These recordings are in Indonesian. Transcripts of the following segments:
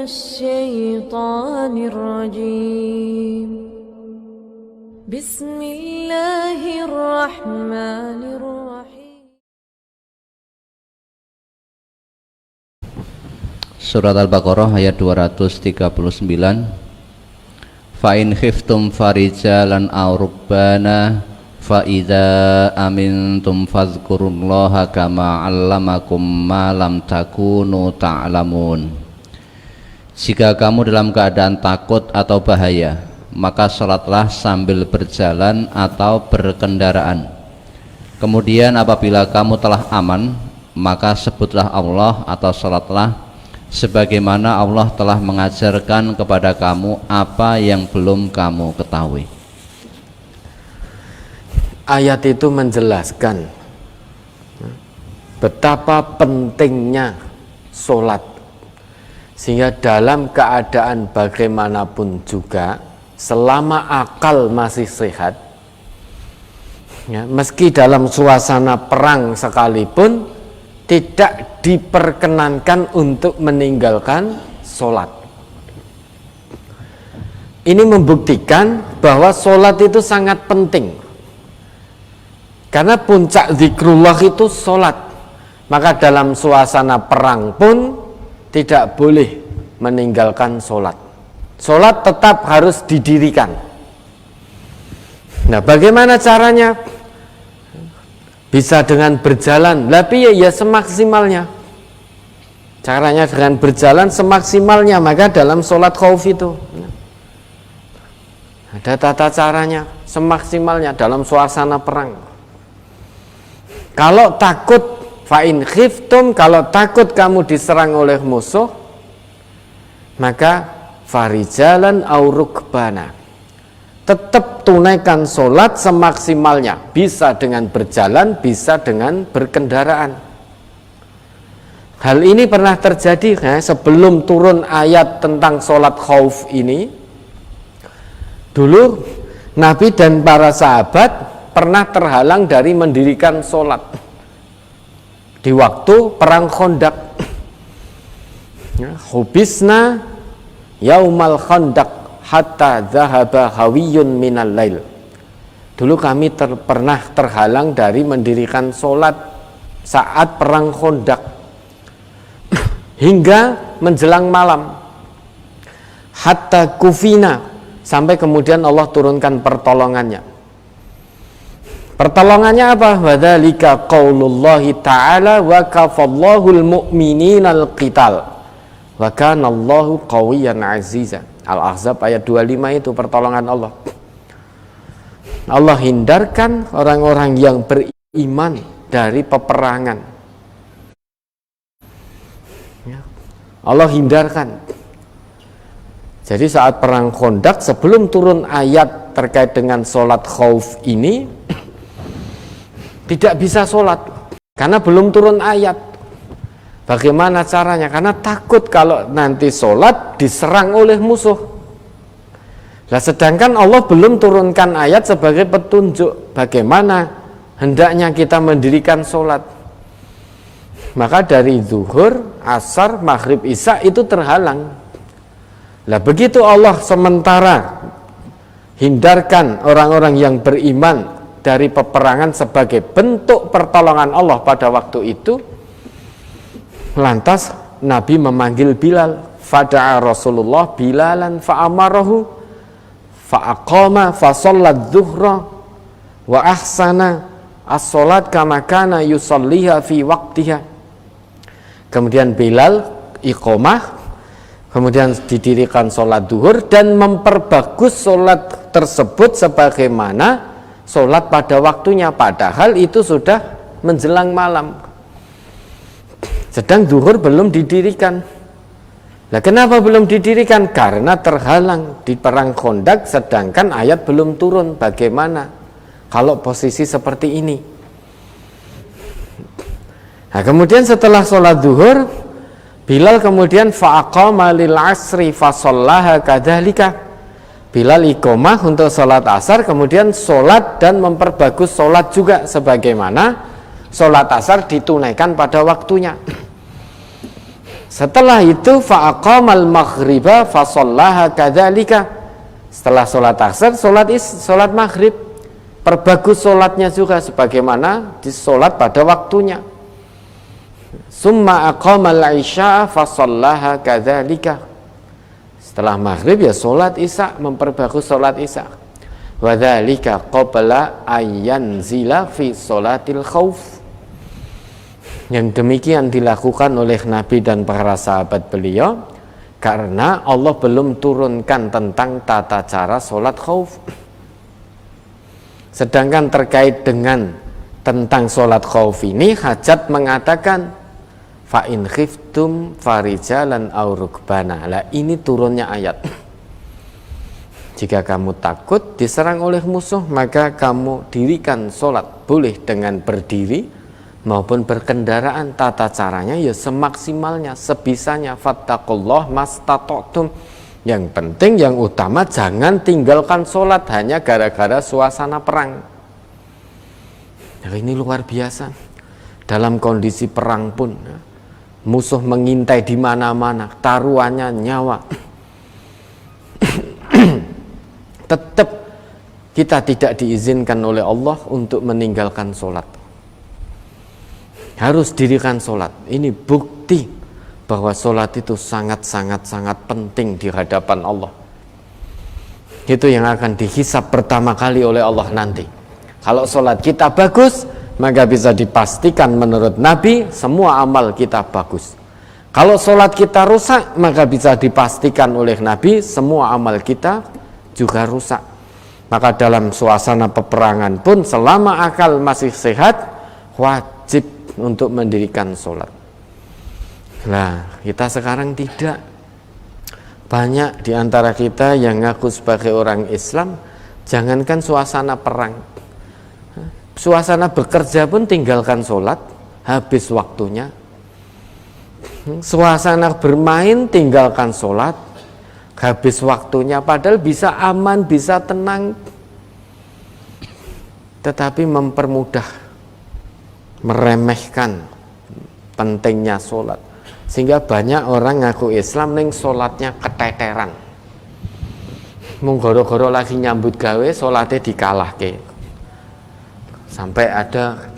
الشيطان الرجيم بسم الله الرحمن الرحيم. Surat Al-Baqarah ayat 239. Fa in khiftum farijalan aw rubbana fa idza amintum fadhkurullaha kama 'allamakum ma lam takunu ta'lamun. Jika kamu dalam keadaan takut atau bahaya, maka salatlah sambil berjalan atau berkendaraan. Kemudian apabila kamu telah aman, maka sebutlah Allah atau salatlah sebagaimana Allah telah mengajarkan kepada kamu apa yang belum kamu ketahui. Ayat itu menjelaskan betapa pentingnya sholat, sehingga dalam keadaan bagaimanapun juga, selama akal masih sehat, ya, meski dalam suasana perang sekalipun, tidak diperkenankan untuk meninggalkan sholat. Ini membuktikan bahwa sholat itu sangat penting, karena puncak zikrullah itu sholat. Maka dalam suasana perang pun tidak boleh meninggalkan sholat. Sholat tetap harus didirikan. Nah, bagaimana caranya? Bisa dengan berjalan, tapi ya semaksimalnya. Caranya dengan berjalan semaksimalnya. Maka dalam sholat khauf itu ada tata caranya semaksimalnya dalam suasana perang. Kalau takut, fa'in khiftum, kalau takut kamu diserang oleh musuh, maka farijalan aw rukbana, tetap tunaikan sholat semaksimalnya, bisa dengan berjalan, bisa dengan berkendaraan. Hal ini pernah terjadi sebelum turun ayat tentang sholat khauf ini. Dulu Nabi dan para sahabat pernah terhalang dari mendirikan sholat di waktu perang Khandaq. Hubisna yaumal Khandaq hatta zahaba hawiyun minal lail. Dulu kami pernah terhalang dari mendirikan sholat saat perang Khandaq hingga menjelang malam, hatta kufina, sampai kemudian Allah turunkan pertolongannya. Pertolongannya apa? Wadzalika qaulullahi ta'ala wa kafallahul mu'mininal qital wa kanallahu qawiyyan aziza. Al-Ahzab ayat 25 itu pertolongan Allah. Allah hindarkan orang-orang yang beriman dari peperangan. Allah hindarkan. Jadi saat perang Khandaq, sebelum turun ayat terkait dengan sholat khauf ini, tidak bisa sholat karena belum turun ayat. Bagaimana caranya? Karena takut kalau nanti sholat diserang oleh musuh. Nah, sedangkan Allah belum turunkan ayat sebagai petunjuk bagaimana hendaknya kita mendirikan sholat. Maka dari zuhur, asar, maghrib, isya itu terhalang. Nah, begitu Allah sementara hindarkan orang-orang yang beriman dari peperangan sebagai bentuk pertolongan Allah pada waktu itu, lantas Nabi memanggil Bilal. Fada'a Rasulullah Bilalan fa'amarahu fa'aqama fasallat zuhra wa ahsana as-salat kama kana yusalliha fi waqtiha. Kemudian Bilal iqamah, kemudian didirikan sholat zuhur dan memperbagus sholat tersebut sebagaimana sholat pada waktunya, padahal itu sudah menjelang malam. Sedang zuhur belum didirikan. Nah, kenapa belum didirikan? Karena terhalang di perang Khandaq, sedangkan ayat belum turun. Bagaimana kalau posisi seperti ini? Nah, kemudian setelah sholat zuhur, Bilal kemudian fa'aqama lil asri fasallaha kadzalika. Bilal iqamah untuk sholat asar, kemudian sholat dan memperbagus sholat juga sebagaimana sholat asar ditunaikan pada waktunya. Setelah itu fa'aqamal maghriba fasallaha kadzalika. Setelah sholat asar, sholat maghrib, perbagus sholatnya juga sebagaimana disolat pada waktunya. Summa aqamal isya fasallaha kadzalika. Setelah maghrib ya sholat isya, memperbagus sholat isya. Wa dzalika qabla ayyanzila fi sholatil khauf. Yang demikian dilakukan oleh Nabi dan para sahabat beliau karena Allah belum turunkan tentang tata cara sholat khauf. Sedangkan terkait dengan tentang sholat khauf ini, Hajat mengatakan fa in khiftum farijalan aw rukbana. Lah ini turunnya ayat. Jika kamu takut diserang oleh musuh, maka kamu dirikan sholat, boleh dengan berdiri maupun berkendaraan. Tata caranya ya semaksimalnya, sebisanya. Fattaqullah mastata'tum. Yang penting, yang utama jangan tinggalkan sholat hanya gara-gara suasana perang. Nah, ini luar biasa. Dalam kondisi perang pun musuh mengintai di mana-mana, taruhannya nyawa. Tetap kita tidak diizinkan oleh Allah untuk meninggalkan sholat. Harus dirikan sholat. Ini bukti bahwa sholat itu sangat penting di hadapan Allah. Itu yang akan dihisab pertama kali oleh Allah nanti. Kalau sholat kita bagus, maka bisa dipastikan menurut Nabi semua amal kita bagus. Kalau sholat kita rusak, maka bisa dipastikan oleh Nabi semua amal kita juga rusak. Maka dalam suasana peperangan pun selama akal masih sehat, wajib untuk mendirikan sholat. Nah, kita sekarang tidak. Banyak di antara kita yang ngaku sebagai orang Islam, jangankan suasana perang, suasana bekerja pun tinggalkan sholat, habis waktunya. Suasana bermain tinggalkan sholat, habis waktunya, padahal bisa aman, bisa tenang, tetapi mempermudah, meremehkan pentingnya sholat, sehingga banyak orang ngaku Islam ning sholatnya keteteran. Mung goro-goro lagi nyambut gawe, sholatnya dikalahke. Sampai ada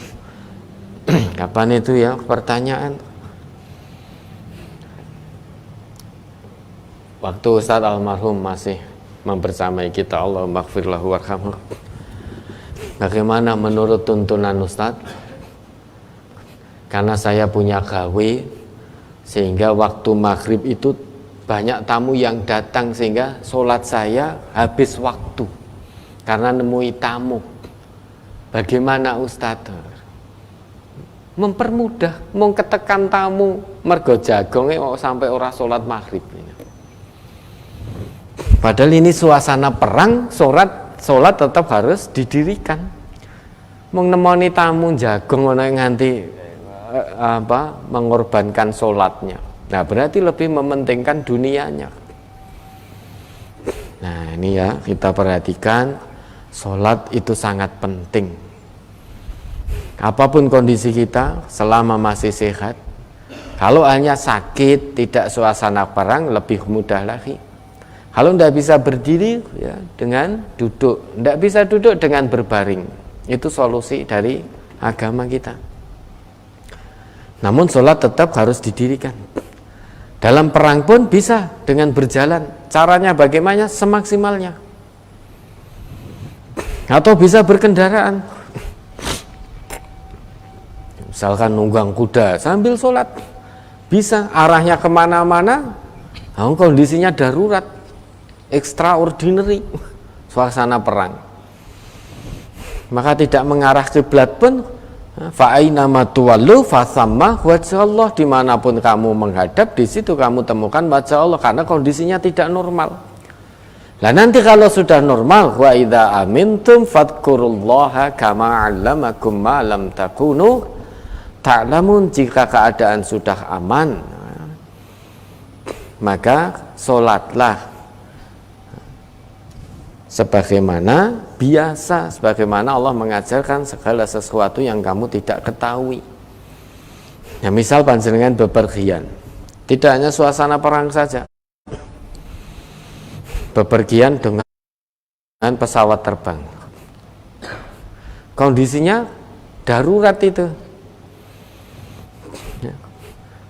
kapan itu ya pertanyaan, waktu Ustadz almarhum masih membersamai kita, Allah maghfirlahu warhamhu, bagaimana menurut tuntunan Ustadz? Karena saya punya gawe, sehingga waktu maghrib itu banyak tamu yang datang, sehingga sholat saya habis waktu karena nemui tamu. Bagaimana Ustadz? Mempermudah, mau ketekan tamu, mergo jagongnya sampai ora sholat maghrib. Padahal ini suasana perang, sholat tetap harus didirikan. Mau nemoni tamu jagong nganti mengorbankan sholatnya. Nah, berarti lebih mementingkan dunianya. Nah, ini ya kita perhatikan, sholat itu sangat penting. Apapun kondisi kita, selama masih sehat. Kalau hanya sakit, tidak suasana perang, lebih mudah lagi. Kalau tidak bisa berdiri, ya dengan duduk. Tidak bisa duduk, dengan berbaring. Itu solusi dari agama kita. Namun sholat tetap harus didirikan. Dalam perang pun bisa dengan berjalan. Caranya bagaimana? Semaksimalnya. Atau bisa berkendaraan. Misalkan nunggang kuda sambil sholat. Bisa, arahnya kemana-mana. Kondisinya darurat, extraordinary, suasana perang. Maka tidak mengarah kiblat pun, fa'ainama tuwallu fasamma wajhallah, dimanapun kamu menghadap, di situ kamu temukan wajah Allah, karena kondisinya tidak normal. Nah, nanti kalau sudah normal, wa idza amintum fadhkurullaha kama 'allamakum ma lam takunu ta'lamun, jika keadaan sudah aman, maka sholatlah sebagaimana biasa, sebagaimana Allah mengajarkan segala sesuatu yang kamu tidak ketahui. Ya, misal panjenengan bepergian, Tidak hanya suasana perang saja, bepergian dengan pesawat terbang, kondisinya darurat itu.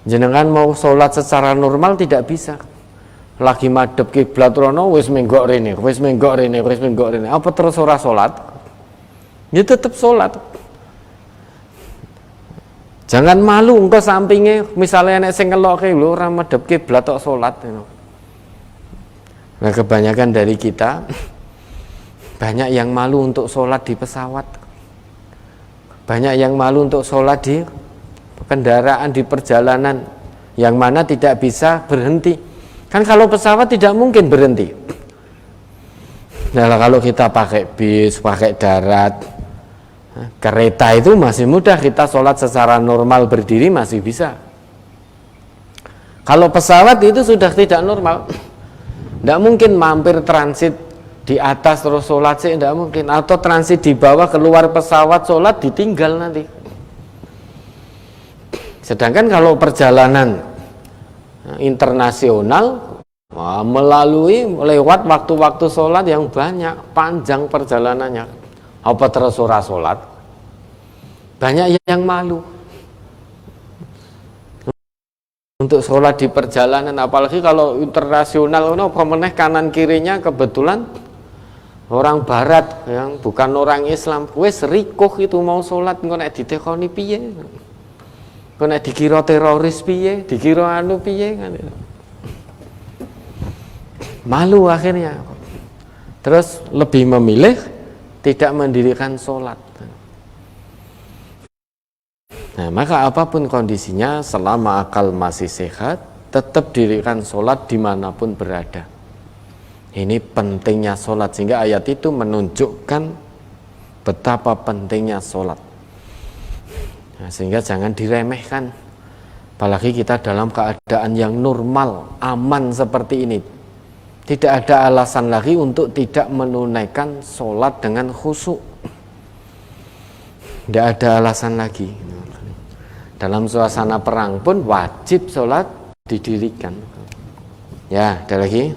Jenengan mau sholat secara normal tidak bisa. Lagi madhep kiblat rono wis menggok rene, apa terus ora sholat? Ya tetap sholat. Jangan malu engko sampinge misalnya nek sing ngeloke lho ora madhep kiblat tok sholat. Nah, kebanyakan dari kita banyak yang malu untuk sholat di pesawat, banyak yang malu untuk sholat di kendaraan, di perjalanan yang mana tidak bisa berhenti. Kan kalau pesawat tidak mungkin berhenti. Nah, kalau kita pakai bis, pakai darat, kereta itu masih mudah, kita sholat secara normal berdiri masih bisa. Kalau pesawat itu sudah tidak normal. Tidak mungkin mampir transit di atas terus sholat sih, tidak mungkin. Atau transit di bawah, keluar pesawat sholat ditinggal nanti. Sedangkan kalau perjalanan internasional melalui lewat waktu-waktu sholat yang banyak, panjang perjalanannya, apa terus ora sholat? Banyak yang malu untuk sholat di perjalanan, apalagi kalau internasional, pemeneh kanan kirinya kebetulan orang barat yang bukan orang Islam, wes rikuh itu mau sholat, engko nek ditekoni piye, engko nek dikira teroris piye, dikira anu piye kan, malu akhirnya, terus lebih memilih tidak mendirikan sholat. Nah, maka apapun kondisinya, selama akal masih sehat, tetap dirikan sholat dimanapun berada. Ini pentingnya sholat, sehingga ayat itu menunjukkan betapa pentingnya sholat. Nah, sehingga jangan diremehkan, apalagi kita dalam keadaan yang normal, aman seperti ini. Tidak ada alasan lagi untuk tidak menunaikan sholat dengan khusyuk. Tidak ada alasan lagi. Dalam suasana perang pun wajib sholat didirikan. Ya, ada lagi.